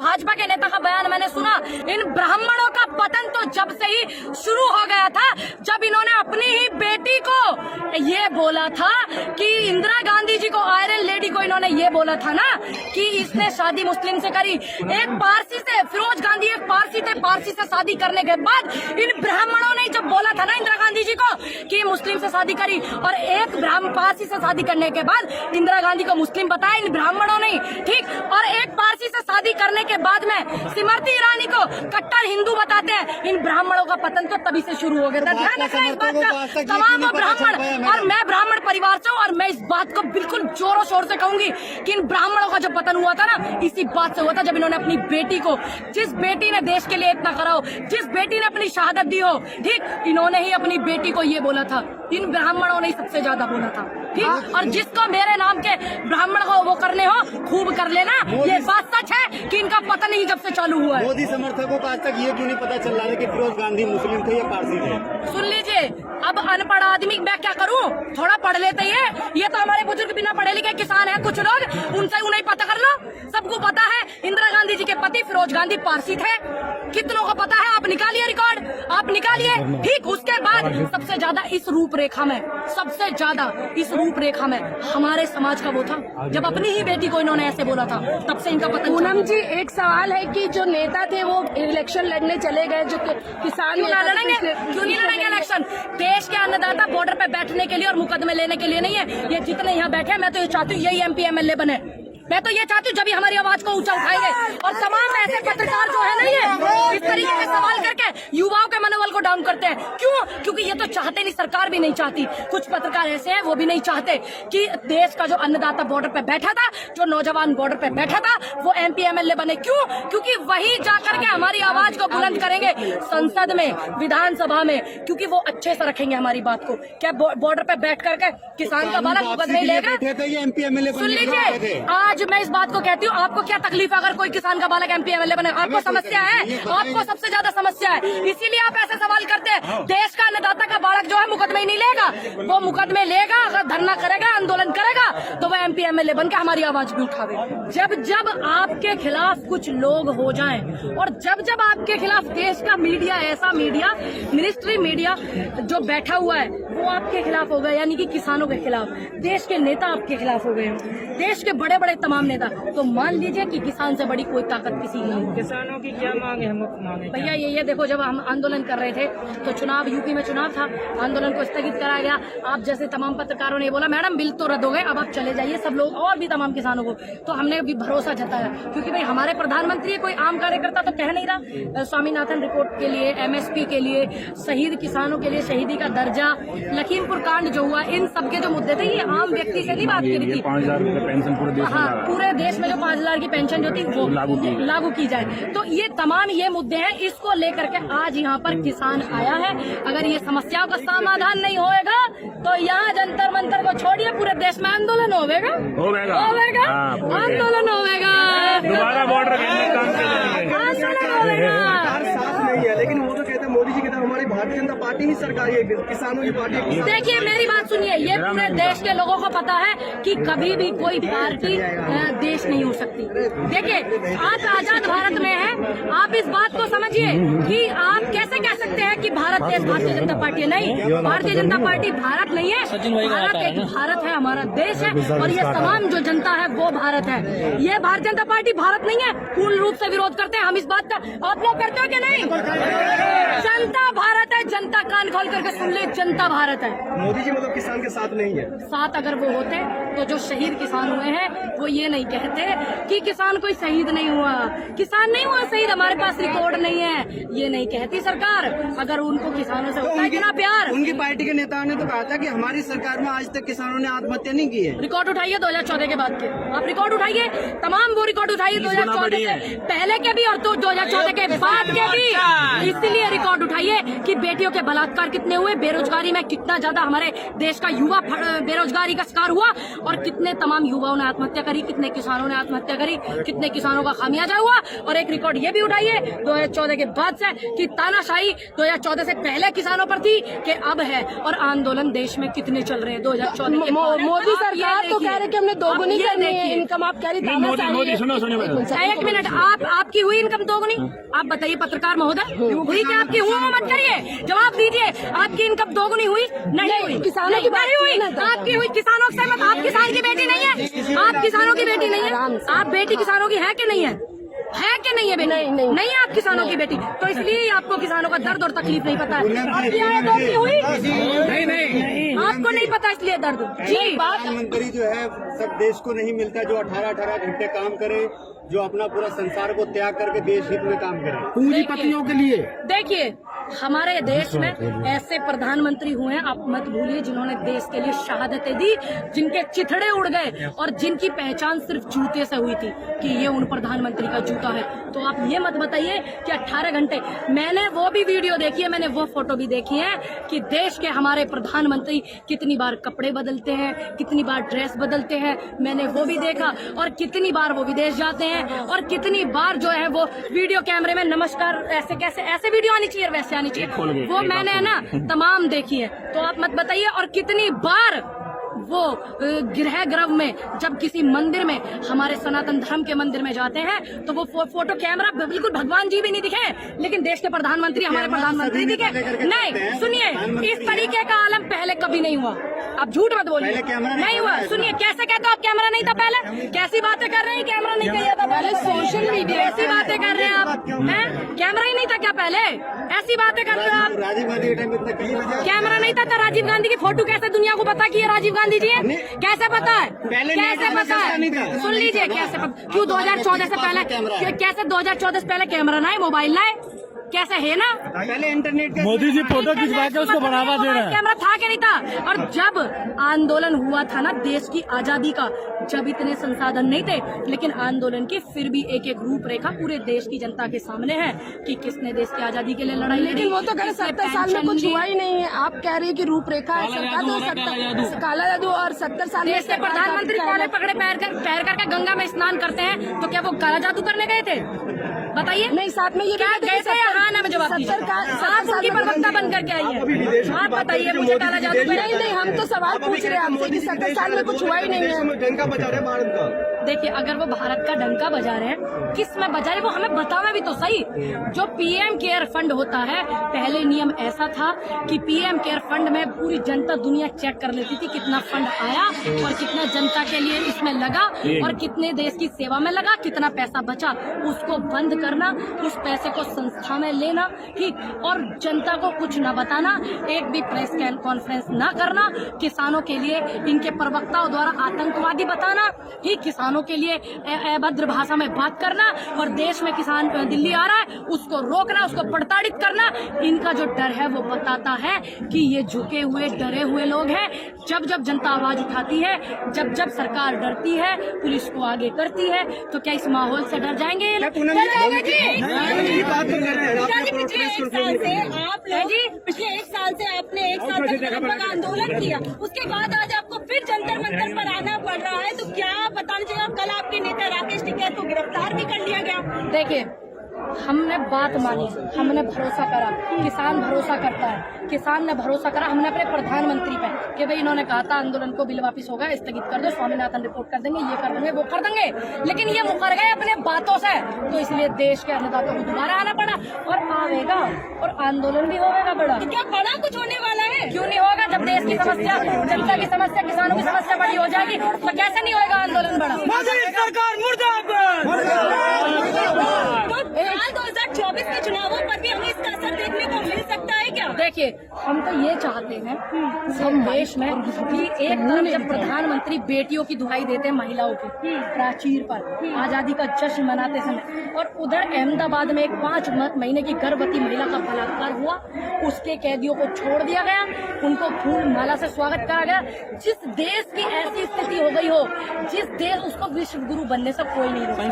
भाजपा के नेता का बयान मैंने सुना। इन ब्राह्मणों का पतन तो जब से ही शुरू हो गया था, जब इन्होंने अपनी ही बेटी को ये बोला था कि इंदिरा गांधी जी को, आयरन लेडी को इन्होंने ये बोला था ना कि इसने शादी मुस्लिम से करी। एक पारसी से, फिरोज गांधी एक पारसी थे, पारसी से शादी करने के बाद इन ब्राह्मणों ने जब बोला था ना इंदिरा गांधी जी को कि मुस्लिम से शादी करी, और एक ब्राह्मण पारसी से शादी करने के बाद इंदिरा गांधी को मुस्लिम बताया इन ब्राह्मणों ने, ठीक। और एक पारसी से शादी करने के बाद में स्मृति ईरानी को कट्टर हिंदू बताते हैं। इन ब्राह्मणों का पतन तो तभी से शुरू हो गया था। ध्यान रखना इस बात का, तमाम ब्राह्मण, और मैं ब्राह्मण परिवार से हूँ, और मैं इस बात को बिल्कुल जोरों शोर से कहूंगी कि इन ब्राह्मणों का जो पतन हुआ था ना, इसी बात से हुआ था जब इन्होंने अपनी बेटी को, जिस बेटी ने देश के लिए इतना करा हो, जिस बेटी ने अपनी शहादत दी हो, ठीक, इन्होंने ही अपनी बेटी को ये बोला था। इन ब्राह्मणों ने सबसे ज्यादा बोला था, ठीक। और जिसको मेरे नाम के ब्राह्मण को वो करने हो, खूब कर लेना। ये बात सच है कि इनका पतन ही जब से चालू हुआ है। मोदी समर्थकों को आज तक ये क्यों नहीं पता चल रहा है कि फिरोज गांधी मुस्लिम थे या पारसी थे? सुन लीजिए, अब अनपढ़ आदमी मैं क्या करूं, थोड़ा पढ़ लेते हैं। ये तो हमारे बुजुर्ग बिना पढ़े लिखे किसान हैं कुछ लोग, उनसे उन्हें पता कर लो। सबको पता है इंदिरा गांधी जी के पति फिरोज गांधी पारसी थे, कितनों को पता है? आप निकालिए रिकॉर्ड, आप निकालिए, ठीक। उसके बाद सबसे ज्यादा इस रूपरेखा में, सबसे ज्यादा इस रूपरेखा में हमारे समाज का वो था जब अपनी ही बेटी को इन्होंने ऐसे बोला था, तब से इनका पता। पूनम जी, एक सवाल है कि जो नेता थे वो इलेक्शन लड़ने चले गए, जो किसान क्यों लड़ेंगे, क्यों नहीं लड़ेंगे इलेक्शन? देश के अन्नदाता बॉर्डर पे बैठने के लिए और मुकदमे लेने के लिए नहीं है। ये जितने यहाँ बैठे हैं, मैं तो ये चाहती हूँ यही MP MLA बने। मैं तो ये चाहती हूँ जब हमारी आवाज को ऊंचा उठाएंगे। और तमाम ऐसे पत्रकार जो है नहीं है, इस तरीके के सवाल करके युवाओं के मनोबल को डाउन करते हैं। क्यों? क्योंकि ये तो चाहते नहीं, सरकार भी नहीं चाहती। कुछ पत्रकार ऐसे हैं वो भी नहीं चाहते कि देश का जो अन्नदाता बॉर्डर पे बैठा था, जो नौजवान बॉर्डर पे बैठा था, वो MP MLA बने। क्यों? क्योंकि वही जाकर के हमारी आवाज को बुलंद करेंगे संसद में, विधानसभा में, क्योंकि वो अच्छे से रखेंगे हमारी बात को। क्या बॉर्डर पे बैठ करके किसान का बालक मुकदमे लेगा? सुन लीजिए, आज मैं इस बात को कहती हूँ, आपको क्या तकलीफ है अगर कोई किसान का बालक MP MLA बने? आपको समस्या है, आपको सबसे ज्यादा समस्या है, इसीलिए आप ऐसे सवाल करते हैं। देश का अन्नदाता का बालक जो है मुकदमे ही नहीं लेगा, वो मुकदमे लेगा, अगर धरना करेगा, आंदोलन करेगा, तो वो MP MLA बन के हमारी आवाज भी उठावे। जब जब आपके खिलाफ कुछ लोग हो जाएं, और जब जब आपके खिलाफ देश का मीडिया, ऐसा मीडिया, मिनिस्ट्री मीडिया जो बैठा हुआ है, वो आपके खिलाफ हो गए, यानी कि किसानों के खिलाफ, देश के नेता आपके खिलाफ हो गए, देश के बड़े बड़े तमाम नेता, तो मान लीजिए कि किसान से बड़ी कोई ताकत किसी की नहीं। किसानों की क्या मांग है? भैया ये देखो, जब हम आंदोलन कर रहे थे तो चुनाव, यूपी में चुनाव था, आंदोलन को स्थगित कराया गया। आप जैसे तमाम पत्रकारों ने बोला मैडम बिल तो रद्द हो गए, अब आप चले जाइए, सब लोग और भी तमाम किसानों को, तो हमने भी भरोसा जताया, क्योंकि भाई हमारे प्रधानमंत्री कोई आम कार्यकर्ता तो कह नहीं रहा। स्वामीनाथन रिपोर्ट के लिए, MSP के लिए, शहीद किसानों के लिए शहीदी का दर्जा, लखीमपुर कांड जो हुआ, इन सबके जो मुद्दे थे, ये आम व्यक्ति से नहीं बात करी थी। 5,000 रुपए पेंशन पूरे देश में, हाँ, पूरे देश में जो 5,000 की पेंशन जो थी वो लागू की जाए। तो ये तमाम ये मुद्दे हैं, इसको लेकर के आज यहाँ पर किसान आया है। अगर ये समस्याओं का समाधान नहीं होएगा तो यहाँ जंतर मंतर को छोड़िए, पूरे देश में आंदोलन होगा, आंदोलन होगा, दोबारा बॉर्डर आंदोलन होगा। नहीं है, लेकिन वो तो कहते हैं, मोदी जी कहते हैं हमारी भारतीय जनता पार्टी ही सरकार है, किसानों की पार्टी। देखिए मेरी बात सुनिए, ये पूरे देश के लोगों को पता है कि कभी भी कोई पार्टी देश नहीं हो सकती। देखिए आप आजाद भारत में हैं, आप इस बात को समझिए कि आप कैसे कह सकते हैं कि भारत देश भारतीय जनता पार्टी है। नहीं, भारतीय जनता पार्टी भारत नहीं है, भारत एक भारत है, हमारा देश है, और ये तमाम जो जनता है वो भारत है। ये भारतीय जनता पार्टी भारत नहीं है, पूर्ण रूप से विरोध करते हैं हम इस बात का। आप लोग करते हो कि नहीं? जनता भारत है, जनता कान खोल करके सुन ले, जनता भारत है। मोदी जी मतलब किसान के साथ नहीं है। साथ अगर वो होते तो जो शहीद किसान हुए हैं वो ये नहीं कहते कि किसान कोई शहीद नहीं हुआ, किसान नहीं हुआ शहीद, हमारे पास रिकॉर्ड नहीं है, ये नहीं कहती सरकार। अगर उनको किसानों से होता है कि ना प्यार। उनकी पार्टी के नेताओं ने तो कहा था कि हमारी सरकार में आज तक किसानों ने आत्महत्या नहीं की है। रिकॉर्ड उठाइए 2014 के बाद के, आप रिकॉर्ड उठाइए, तमाम वो रिकॉर्ड उठाइए 2014 से पहले के भी और 2014 के बाद के भी। इसलिए रिकॉर्ड उठाइए कि बेटियों के बलात्कार कितने हुए, बेरोजगारी में कितना ज्यादा हमारे देश का युवा बेरोजगारी का शिकार हुआ, और कितने तमाम युवाओं ने आत्महत्या करी, कितने किसानों ने आत्महत्या करी, कितने किसानों का खामियाजा हुआ। और एक रिकॉर्ड ये भी उठाइए 2014 के बाद से कि तानाशाही 2014 से पहले किसानों पर थी कि अब है, और आंदोलन देश में कितने चल रहे हैं 2014 के। मोदी सरकार तो कह रहे कि हमने दोगुनी करनी है इनकम, आप कह रही मोदी सुनो एक मिनट, आप आपकी हुई इनकम दोगुनी? आप बताइए पत्रकार महोदय, हुई क्या आपकी? हुआ मत करिए, जवाब दीजिए। आपकी इनकम दोगुनी हुई? नहीं हुई। किसानों की बात नहीं हुई। की ना। आपकी हुई किसानों से मत। आप किसान की बेटी नहीं है? आप किसानों की बेटी नहीं है? आप बेटी किसानों की है कि नहीं है? है कि नहीं है बेटी? नहीं है आप किसानों की बेटी, तो इसलिए ही आपको किसानों का दर्द और तकलीफ नहीं पता है। आपकी आय दोगुनी हुई? नहीं, आपको नहीं पता इसलिए दर्द। जी, प्रधानमंत्री जो है सब देश को नहीं मिलता जो 18-18 घंटे काम करे, जो अपना पूरा संसार को त्याग करके देश हित में काम करे। पूंजीपतियों के लिए देखिए हमारे देश में ऐसे प्रधानमंत्री हुए हैं, आप मत भूलिए, जिन्होंने देश के लिए शहादतें दी, जिनके चिथड़े उड़ गए और जिनकी पहचान सिर्फ जूते से हुई थी कि ये उन प्रधानमंत्री का जूता है। तो आप ये मत बताइए कि 18 घंटे। मैंने वो भी वीडियो देखी है, मैंने वो फोटो भी देखी है कि देश के हमारे प्रधानमंत्री कितनी बार कपड़े बदलते हैं, कितनी बार ड्रेस बदलते हैं, मैंने वो भी देखा। और कितनी बार वो विदेश जाते हैं और कितनी बार जो है वो वीडियो कैमरे में नमस्कार ऐसे वीडियो आनी चाहिए, वैसे आनी चाहिए, वो मैंने ना तमाम देखी है। तो आप मत बताइए। और कितनी बार वो गृह ग्रह में जब किसी मंदिर में, हमारे सनातन धर्म के मंदिर में जाते हैं, तो वो फोटो कैमरा बिल्कुल भगवान जी भी नहीं दिखे, लेकिन देश के प्रधानमंत्री, हमारे प्रधानमंत्री दिखे। नहीं, सुनिए, इस तरीके का आलम पहले कभी नहीं हुआ। आप झूठ मत बोलिए, नहीं हुआ। सुनिए, कैसे कहते हो आप कैमरा नहीं था पहले? कैसी बातें कर रहे हैं? कैमरा नहीं किया था पहले? सोशल मीडिया ऐसी बातें कर रहे हैं आप, हैं? कैमरा ही नहीं था क्या पहले? ऐसी बातें कर रहे हो आप। राजीव गांधी के टाइम में इतना क्लियर था। कैमरा नहीं था तो राजीव गांधी की फोटो कैसे दुनिया को पता कि ये राजीव गांधी जी है? कैसे पता है? कैसे पता है? सुन लीजिए, कैसे पता? क्यों 2014 से पहले? कैसे 2014 से पहले कैमरा ना है, मोबाइल ना है? कैसे है ना? पहले इंटरनेट मोदी जी फोटो खिंचवा के उसको बढ़ावा दे रहे हैं। कैमरा था कि नहीं था? और जब आंदोलन हुआ था ना देश की आजादी का, जब इतने संसाधन नहीं थे, लेकिन आंदोलन की फिर भी एक एक रूपरेखा पूरे देश की जनता के सामने है कि किसने देश की आजादी के लिए लड़ाई लड़ी। लेकिन वो तो कह 70 साल में कुछ हुआ ही नहीं है। आप कह रही है कि रूपरेखा है सरकार, तो काला जादू और 70 साल में देश के प्रधानमंत्री काले पकड़े पैर करके गंगा में स्नान करते हैं, तो क्या वो काला जादू करने गए थे? बताइए। नहीं, साथ में ये क्या गए थे? हाँ ना, मुझे जवाब दीजिए। आप उनकी प्रवक्ता बन करके आई है, आप बताइए मुझे काला जादू। नहीं, हम तो सवाल पूछ रहे हैं आपसे कि 70 साल में कुछ हुआ ही नहीं है। डंका बजा रहे हैं भारत का। देखिए, अगर वो भारत का डंका बजा रहे हैं, किस में बजा रहे वो हमें बतावे भी तो सही। जो पीएम केयर फंड होता है, पहले नियम ऐसा था कि पीएम केयर फंड में पूरी जनता दुनिया चेक कर लेती थी कितना फंड आया और कितना जनता के लिए इसमें लगा और कितने देश की सेवा में लगा, कितना पैसा बचा। उसको बंद करना, उस पैसे को संस्था में लेना, ठीक, और जनता को कुछ न बताना, एक भी प्रेस कॉन्फ्रेंस न करना, किसानों के लिए इनके प्रवक्ताओं द्वारा आतंकवादी बताना, ठीक, किसानों के लिए अभद्र भाषा में बात करना, और देश में किसान दिल्ली आ रहा है उसको रोकना, उसको प्रताड़ित करना। इनका जो डर है वो बताता है कि ये झुके हुए डरे हुए लोग हैं। जब जब जनता आवाज उठाती है, जब जब सरकार डरती है, पुलिस को आगे करती है, तो क्या इस माहौल से डर जाएंगे ये लोग? पिछले एक साल से आपने एक साल तक आंदोलन किया, उसके बाद आज आपको फिर जंतर मंतर पर आना पड़ रहा है, तो क्या बताना चाहिए? कल आपके नेता राकेश टिकैत को गिरफ्तार भी कर लिया गया। देखिए, हमने बात मानी, हमने भरोसा करा, किसान भरोसा करता है, किसान ने भरोसा करा हमने अपने प्रधानमंत्री पे कि भाई इन्होंने कहा था आंदोलन को बिल वापिस होगा, स्थगित कर दो, स्वामीनाथन रिपोर्ट कर देंगे, ये कर देंगे, वो कर देंगे, लेकिन ये मुकर गए अपने बातों से। तो इसलिए देश के अन्नदाताओं को दोबारा आना पड़ा और आवेगा और आंदोलन भी होगा बड़ा। क्या बड़ा कुछ होने वाला है? क्यों नहीं होगा? जब देश की समस्या, जनता की समस्या, किसानों की समस्या बड़ी हो जाएगी तो कैसे नहीं होगा आंदोलन बड़ा? सरकार मुर्दाबाद। 2024 के चुनावों पर भी हमें इसका असर देखने को मिल सकता है क्या? देखिए, हम तो ये चाहते हैं हम देश में कि एक तरफ जब प्रधानमंत्री बेटियों की दुहाई देते हैं महिलाओं की प्राचीर पर आजादी का जश्न मनाते समय, और उधर अहमदाबाद में एक 5 महीने की गर्भवती महिला का बलात्कार हुआ, उसके कैदियों को छोड़ दिया गया, उनको फूल माला से स्वागत करा गया। जिस देश की ऐसी स्थिति हो गई हो, जिस देश, उसको विश्व गुरु बनने से कोई नहीं रोका।